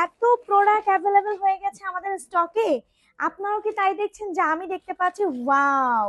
এত product available হয়ে গেছে আমাদের স্টকে। আপনারাও কি তাই দেখছেন যে আমি দেখতে পাচ্ছি? ওয়াও,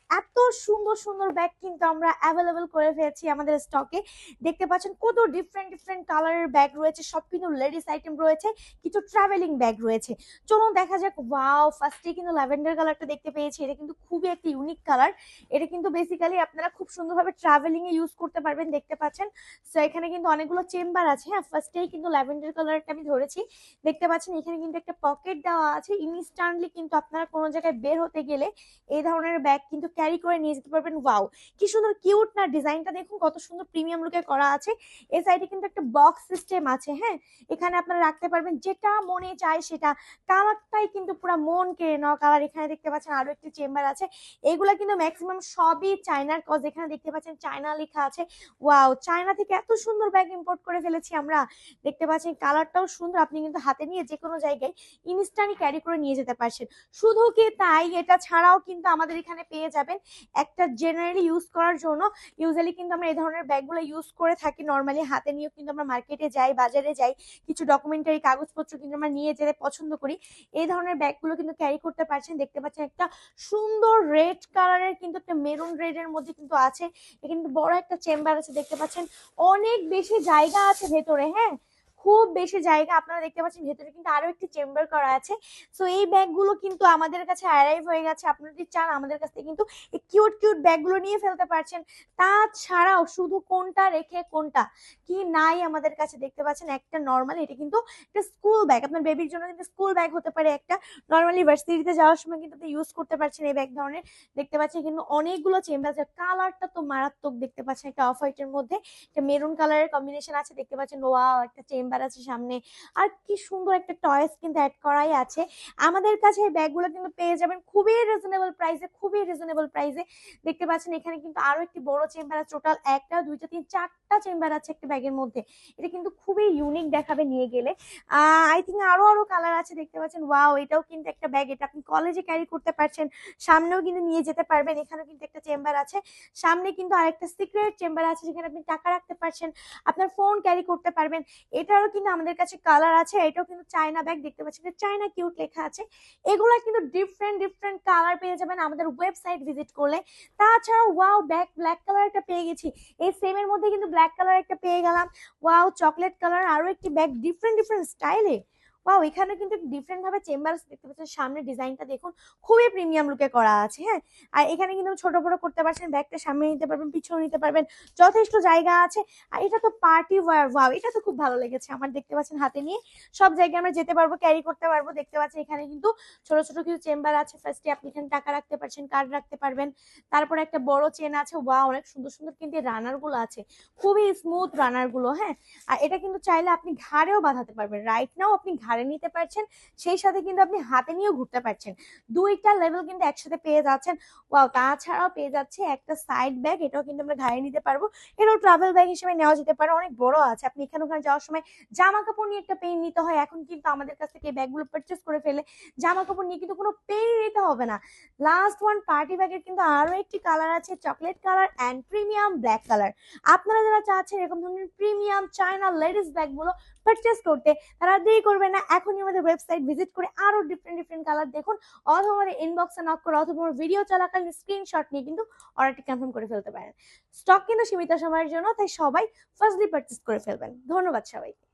এত সুন্দর সুন্দর ব্যাগ কিন্তু আমরা অ্যাভেলেবেল করে ফেলেছি আমাদের স্টকে। দেখতে পাচ্ছেন কত ডিফারেন্ট ডিফারেন্ট কালারের ব্যাগ রয়েছে, সব কিন্তু লেডিস আইটেম রয়েছে, কিছু ট্রাভেলিং ব্যাগ রয়েছে। চলুন দেখা যাক। ওয়াও, ফার্স্টে কিন্তু ল্যাভেন্ডার কালারটা দেখতে পেয়েছি, এটা কিন্তু খুবই একটা ইউনিক কালার। এটা কিন্তু বেসিক্যালি আপনারা খুব সুন্দরভাবে ট্রাভেলিং এ ইউজ করতে পারবেন, দেখতে পাচ্ছেন। সো এখানে কিন্তু অনেকগুলো চেম্বার আছে। হ্যাঁ, ফার্স্টেই কিন্তু ল্যাভেন্ডার কালারটা আমি ধরেছি, দেখতে পাচ্ছেন। এখানে কিন্তু একটা পকেট দেওয়া আছে, ইনস্ট্যান্টলি কিন্তু আপনারা কোনো জায়গায় বের হতে গেলে এই ধরনের ব্যাগ কিন্তু ক্যারি করে নিয়ে যেতে পারবেন। ওয়াও, কি সুন্দর কিউট না! ডিজাইনটা দেখুন কত সুন্দর প্রিমিয়াম লুকে করা আছে। এই সাইডে কিন্তু একটা বক্স সিস্টেম আছে। হ্যাঁ, এখানে আপনারা রাখতে পারবেন যেটা মনে চায় সেটা। কালারটাই কিন্তু পুরো মন কেড়ে নেওয়া কালার। এখানে দেখতে পাচ্ছেন আরো একটি চেম্বার আছে। এগুলা কিন্তু ম্যাক্সিমাম সবই চায়নার, কজ এখানে দেখতে পাচ্ছেন চায়না লেখা আছে। ওয়াও, চায়না থেকে এত সুন্দর ব্যাগ ইম্পোর্ট করে ফেলেছি আমরা। দেখতে পাচ্ছেন কালারটাও সুন্দর, আপনি কিন্তু হাতে নিয়ে যে কোনো জায়গায় ইনস্ট্যান্টলি ক্যারি করে নিয়ে যেতে পারছেন। শুধু কি তাই, এটা ছাড়াও কিন্তু আমাদের এখানে পেয়ে যাবেন একটা জেনারেলি ইউজ করার জন্য। ইউজুয়ালি কিন্তু আমরা এই ধরনের ব্যাগগুলো ইউজ করে থাকি নর্মালি হাতে নিয়েও, কিন্তু আমরা মার্কেটে যাই, বাজারে যাই, কিছু ডকুমেন্টারি কাগজপত্র কিন্তু আমরা নিয়ে যেতে পছন্দ করি। এই ধরনের ব্যাগগুলো কিন্তু ক্যারি করতে পারছেন। দেখতে পাচ্ছেন একটা সুন্দর রেড কালারের, কিন্তু একটা মেরুন রেড এর মধ্যে কিন্তু আছে। এখানে কিন্তু বড় একটা চেম্বার আছে, দেখতে পাচ্ছেন। অনেক বেশি জায়গা আছে ভেতরে। হ্যাঁ, খুব বেশি জায়গা। আপনারা দেখতে পাচ্ছেন ভেতরে কিন্তু আরো একটি চেম্বার করা আছে। সো এই ব্যাগগুলো কিন্তু আমাদের কাছে অ্যারাইভ হয়ে গেছে। আপনারা যদি চান আমাদের কাছ থেকে কিন্তু এই কিউট কিউট ব্যাগগুলো নিয়ে ফেলতে পারছেন। তাছাড়াও শুধু কোনটা রেখে কোনটা কি নাই আমাদের কাছে, দেখতে পাচ্ছেন একটা নর্মাল, এটা কিন্তু একটা স্কুল ব্যাগ, আপনার বেবির জন্য কিন্তু স্কুল ব্যাগ হতে পারে একটা। নর্মালি ভার্সিটিতে যাওয়ার সময় কিন্তু আপনি ইউজ করতে পারছেন এই ব্যাগ ধরনের। দেখতে পাচ্ছেন কিন্তু অনেকগুলো চেম্বার আছে। কালারটা তো মারাত্মক, দেখতে পাচ্ছেন একটা অফ হোয়াইটের মধ্যে একটা মেরুন কালারের কম্বিনেশন আছে। দেখতে পাচ্ছেন ওয়াও, একটা চেম্বার আছে সামনে। আর কি সুন্দর একটা টয়েস কিন্তু অ্যাড করাই আছে। আমাদের কাছে এই ব্যাগগুলো কিন্তু পেয়ে যাবেন খুবই রিজনেবল প্রাইসে, খুবই রিজনেবল প্রাইসে। দেখতে পাচ্ছেন এখানে কিন্তু আরো একটি বড় চেম্বার আছে। টোটাল একটা দুইটা তিন চারটা চেম্বার আছে একটা ব্যাগের মধ্যে। এটা কিন্তু খুবই ইউনিক দেখাবে নিয়ে গেলে। আই থিঙ্ক আরো আরো কালার আছে। দেখতে পাচ্ছেন ওয়াও, এটাও কিন্তু একটা ব্যাগ, এটা আপনি কলেজে ক্যারি করতে পারছেন, সামনেও কিন্তু নিয়ে যেতে পারবেন। এখানেও কিন্তু একটা চেম্বার আছে, সামনে কিন্তু আরেকটা সিক্রেট চেম্বার আছে যেখানে আপনি টাকা রাখতে পারছেন, আপনার ফোন ক্যারি করতে পারবেন। এটারও কিন্তু আমাদের কাছে কালার আছে। এটাও কিন্তু চায়না ব্যাগ, দেখতে পাচ্ছেন চায়না কিউট লেখা আছে। এগুলা কিন্তু ডিফারেন্ট ডিফারেন্ট কালার পেয়ে যাবেন আমাদের ওয়েবসাইট ভিজিট করলে। তাছাড়াও ওয়াও, ব্যাগ ব্ল্যাক কালার একটা পেয়ে গেছি, এই সেম এর মধ্যে কিন্তু ব্ল্যাক কালার একটা পেয়ে গেলাম। ওয়াও, চকলেট কালার আরো একটি ব্যাগ ডিফারেন্ট ডিফারেন্ট স্টাইলে। ওয়াও, এখানে কিন্তু ডিফারেন্ট ভাবে চেম্বার দেখতে পাচ্ছেন। সামনে ডিজাইনটা দেখুন, খুবই প্রিমিয়াম লুকে করা আছে। হ্যাঁ, আর এখানে কিন্তু ছোট বড় করতে পারছেন, ব্যাগটা সামনে নিতে পারবেন, পিছনে নিতে পারবেন, যথেষ্ট জায়গা আছে। আর এটা তো পার্টি ওয়্যার। ওয়াও, এটা তো খুব ভালো লেগেছে আমার। দেখতে পাচ্ছেন হাতে নিয়ে সব জায়গায় আমরা যেতে পারবো, ক্যারি করতে পারবো। দেখতে পাচ্ছেন এখানে কিন্তু ছোট ছোট কিছু চেম্বার আছে। ফার্স্টে আপনি এখানে টাকা রাখতে পারছেন, কার্ড রাখতে পারবেন। তারপরে একটা বড় চেন আছে। ওয়াও, অনেক সুন্দর সুন্দর কিন্তু রানার গুলো আছে, খুবই স্মুথ রানার গুলো। হ্যাঁ, আর এটা কিন্তু চাইলে আপনি ঘাড়েও বাঁধাতে পারবেন। রাইট নাও আপনি ঘাড়ে নিতে পারছেন, সেই সাথে কিন্তু আপনি হাতে নিয়েও ঘুরতে পারছেন। দুইটা লেভেল কিন্তু একসাথে পেয়ে যাচ্ছেন। ওয়াও, তাছাড়াও পেয়ে যাচ্ছে একটা সাইড ব্যাগ, এটাও কিন্তু আমরা ঘাড়ে নিতে পারবো। এটাও ট্রাভেল ব্যাগ হিসেবে নেওয়া যেতে পারে, অনেক বড় আছে। আপনি এখানে ওখানে যাওয়ার সময় জামা কাপড় নিয়ে একটা পেন নিতে হয়, এখন কিন্তু আমাদের কাছ থেকে এই ব্যাগগুলো পারচেস করে ফেলে জামা কাপড় নিয়ে কিন্তু কোনো পেন নিতে হবে না। লাস্ট ওয়ান, পার্টি ব্যাগের কিন্তু আরো একটি কালার আছে, chocolate colour and premium black colour. আপনারা যারা চাচ্ছেন এরকম ধরনের প্রিমিয়াম চায়না লেডিস ব্যাগগুলো পারচেস করতে, তারা দেরি করবে না, এখনই আমাদের ওয়েবসাইট ভিজিট করে আরো ডিফারেন্ট ডিফারেন্ট কালার দেখুন, অথবা আমাদের ইনবক্সে নক করে, অথবা ভিডিও চলাকালীন স্ক্রিনশট নিয়ে কিন্তু অর্ডারটি কনফার্ম করে ফেলতে পারেন। স্টক কিন্তু সীমিত সময়ের জন্য, তাই সবাই ফার্স্টলি পারচেস করে ফেলবেন। ধন্যবাদ সবাইকে।